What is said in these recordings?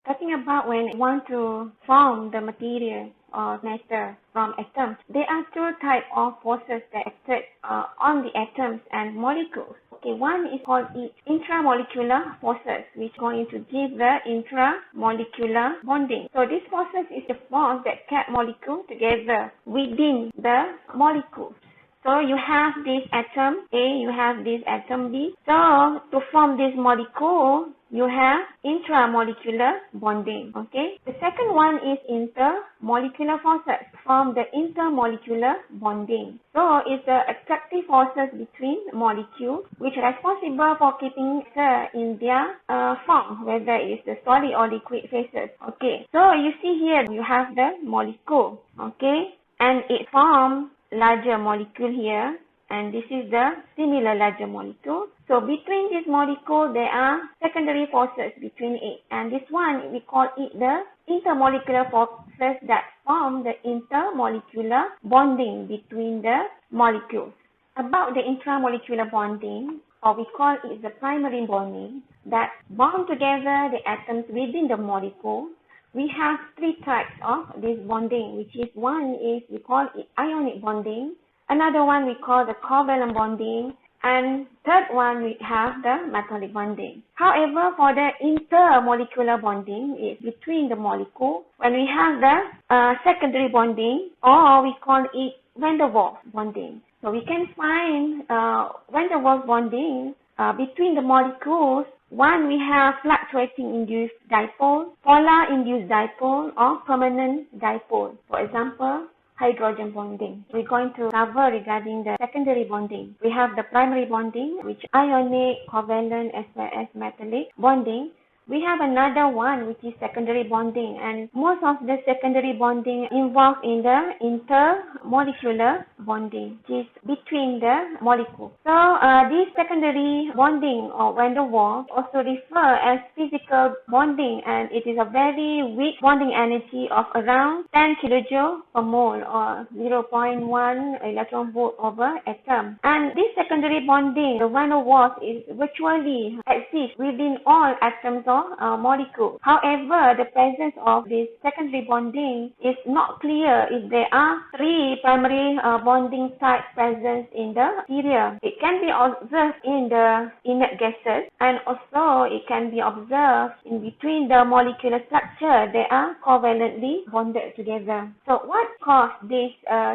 Talking about when you want to form the material or matter from atoms, there are two types of forces that exert on the atoms and molecules. Okay, one is called intramolecular forces, which is going to give the intramolecular bonding. So this process is the force that kept molecules together within the molecules. So you have this atom A, you have this atom B. So to form this molecule, you have intramolecular bonding. Okay. The second one is intermolecular forces, form the intermolecular bonding. So it's the attractive forces between molecules which are responsible for keeping in their form, whether it's the solid or liquid phases. Okay. So you see here you have the molecule. Okay, and it forms larger molecule here, and this is the similar larger molecule. So between this molecule there are secondary forces between it, and this one we call it the intermolecular forces that form the intermolecular bonding between the molecules. About the intramolecular bonding, or we call it the primary bonding, that bond together the atoms within the molecule. We have three types of this bonding, which is one is we call it ionic bonding, another one we call the covalent bonding, and third one we have the metallic bonding. However, for the intermolecular bonding, it's between the molecule. When we have the secondary bonding, or we call it van der Waals bonding. So we can find van der Waals bonding between the molecules. One, we have fluctuating induced dipole, polar induced dipole, or permanent dipole. For example, hydrogen bonding. We're going to cover regarding the secondary bonding. We have the primary bonding, which ionic, covalent, as well as metallic bonding. We have another one which is secondary bonding, and most of the secondary bonding involved in the intermolecular bonding, which is between the molecules. So this secondary bonding or van der Waals also refer as physical bonding, and it is a very weak bonding energy of around 10 kilojoule per mole or 0.1 electron volt over atom. And this secondary bonding, the van der Waals, is virtually exists within all atoms or molecule. However, the presence of this secondary bonding is not clear if there are three primary bonding sites present in the material. It can be observed in the inert gases, and also it can be observed in between the molecular structure. They are covalently bonded together. So what caused this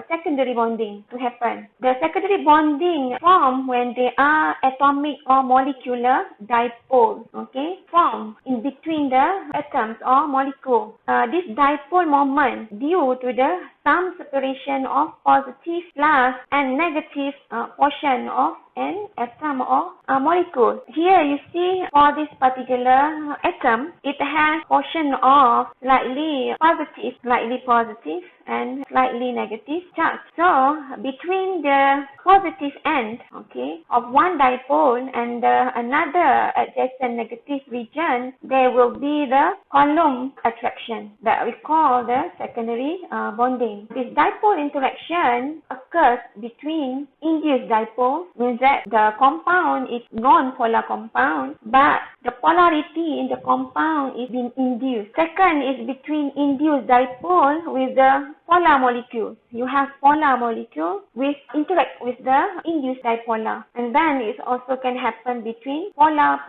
secondary bonding to happen? The secondary bonding form when there are atomic or molecular dipoles, okay, form in between the atoms or molecule. This dipole moment due to the some separation of positive plus and negative portion of an atom or a molecule. Here you see for this particular atom, it has portion of slightly positive and slightly negative charge. So between the positive end, okay, of one dipole and another adjacent negative region, there will be the Coulomb attraction that we call the secondary bonding. This dipole interaction occurs between induced dipoles, means that the compound is non-polar compound, but the polarity in the compound is being induced. Second is between induced dipole with the polar molecule. You have polar molecule which interact with the induced dipolar, and then it also can happen between polar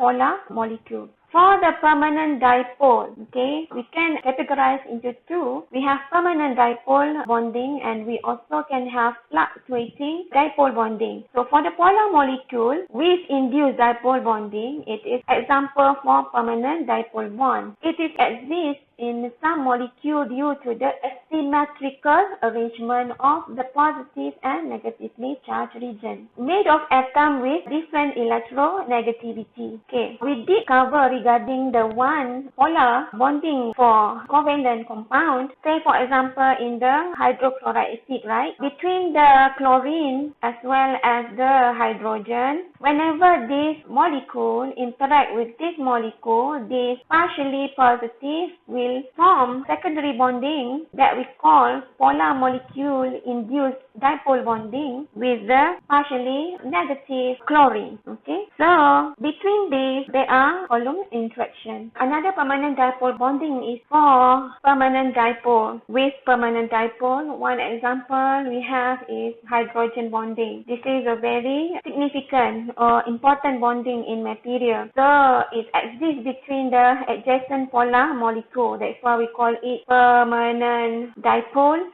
molecule. For the permanent dipole, okay, we can categorize into two. We have permanent dipole bonding, and we also can have fluctuating dipole bonding. So for the polar molecule with induced dipole bonding, it is example for permanent dipole bond. It is exists in some molecule due to the asymmetrical arrangement of the positive and negatively charged region, made of atom with different electronegativity. Okay, we did cover regarding the one polar bonding for covalent compound. Say for example in the hydrochloric acid, right? Between the chlorine as well as the hydrogen, whenever this molecule interact with this molecule, this partially positive will form secondary bonding that we call polar molecule induced dipole bonding with the partially negative chlorine. Okay, so between these there are Coulomb interaction. Another permanent dipole bonding is for permanent dipole with permanent dipole. One example we have is hydrogen bonding. This is a very significant or important bonding in material. So it exists between the adjacent polar molecule. That's why we call it permanent dipole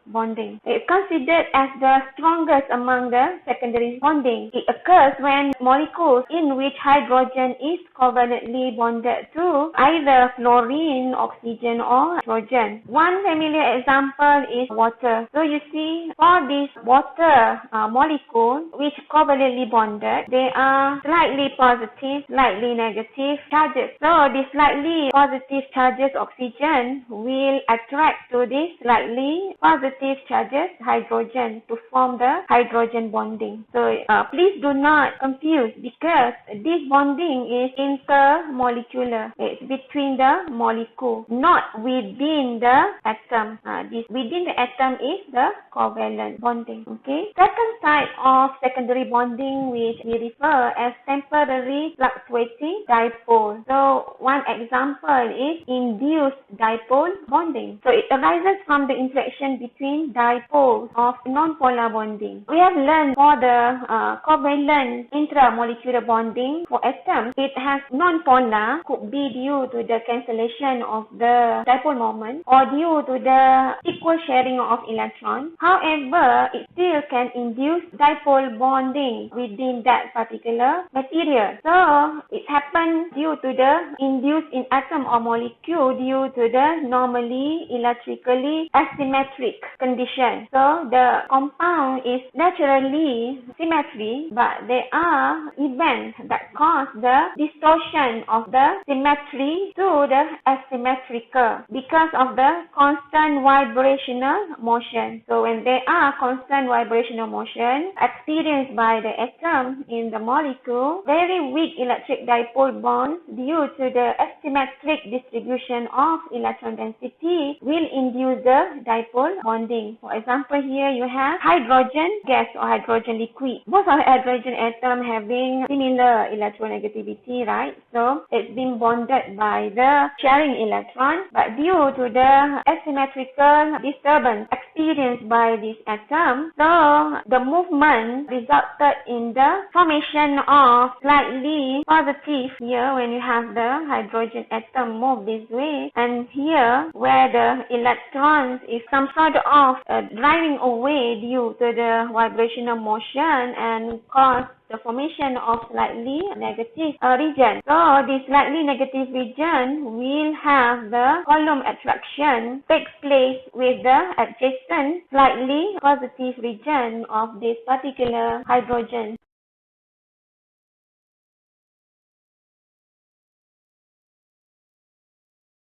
bonding. It's considered as the strongest among the secondary bonding. It occurs when molecules in which hydrogen is covalently bonded to either fluorine, oxygen, or hydrogen. One familiar example is water. So you see, for this water molecule which covalently bonded, they are slightly positive, slightly negative charges. So the slightly positive charges oxygen will attract to this slightly positive charges hydrogen to form the hydrogen bonding. So please do not confuse, because this bonding is intermolecular. It's between the molecule, not within the atom. This within the atom is the covalent bonding. Okay. Second type of secondary bonding, which we refer as temporary fluctuating dipole. So one example is induced dipole bonding. So it arises from the interaction between dipoles of non-polar bonding. We have learned for the covalent intramolecular bonding for atoms, it has non-polar, could be due to the cancellation of the dipole moment or due to the equal sharing of electrons. However, it still can induce dipole bonding within that particular material. So it happens due to the induced in atom or molecule due to the normally electrically asymmetric condition. So the compound is naturally symmetry, but there are events that cause the distortion of the symmetry to the asymmetrical because of the constant vibrational motion. So when there are constant vibrational motion experienced by the atom in the molecule, very weak electric dipole bonds due to the asymmetric distribution of electron density will induce the dipole bonding. For example, here you have hydrogen gas or hydrogen liquid. Most of the hydrogen atom having similar electronegativity, right? So it's been bonded by the sharing electron, but due to the asymmetrical disturbance experienced by this atom, so the movement resulted in the formation of slightly positive here when you have the hydrogen atom move this way, and here where the electrons is some sort of driving away due to the vibrational motion and cause the formation of slightly negative region. So this slightly negative region will have the column attraction takes place with the adjacent slightly positive region of this particular hydrogen